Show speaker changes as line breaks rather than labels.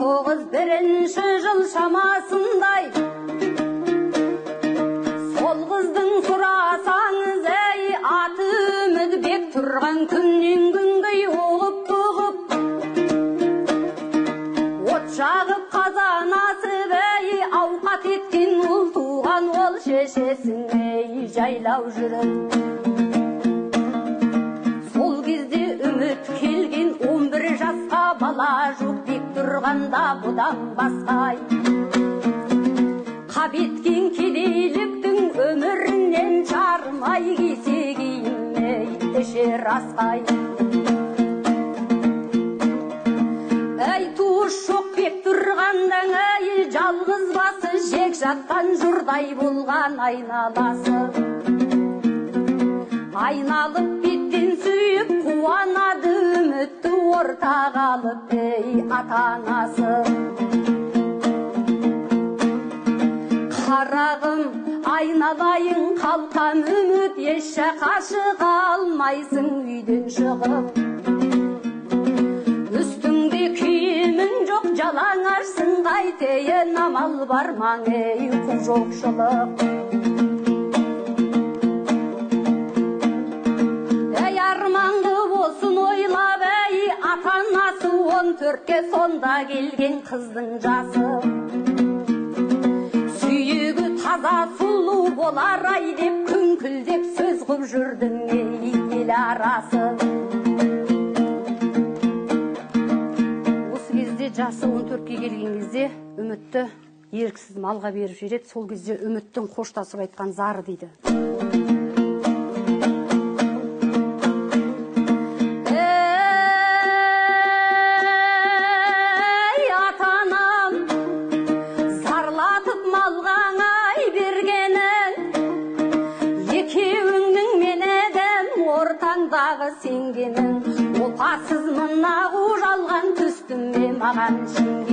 91-ші жыл шамасындай сол қыздың сұрасаңыз, әй аты үмітбек тұрған күннен күнге оғып бұғып от жағып қазан асып, әй ауқат еткен ұл туған ол шешесін, әй жайлау жүріп. Сол кезде үміт келген 11 жасқа бала жоқ тек тұрғанда бұдан басқа қап еткен кедейліктің өмірінен жармай кисе киінмей ішер асқай. Әй туыс жоқ бек тұрғандан, әй жалғыз басы жек жатқан жұрдай болған айналасы. Айналып беттен сүйіп қуанады үмітті ортаға алып, ей ата-анасы. Қарағым айналайын қалқам үміт, еш жаққа шыға алмайсың үйден шығып. Үстіңде киімің жоқ жалаңашсың, қайтейін амал бармаң, ей қу жоқшылық. Ата-анасы 14-ке сонда келген қыздың жасы. Сүйегі таза сұлу болар ай деп күңкілдеп сөз қып жүрдің, ей ел арасы. Осы кезде жасы 14-ке келген кезде үмітті еріксіз малға беріп жібереді. Сол кезде үміттің қоштасып айтқан зары дейді. Ортаңдағы сенгенің опасыз мына жалған түстіме маған шынген.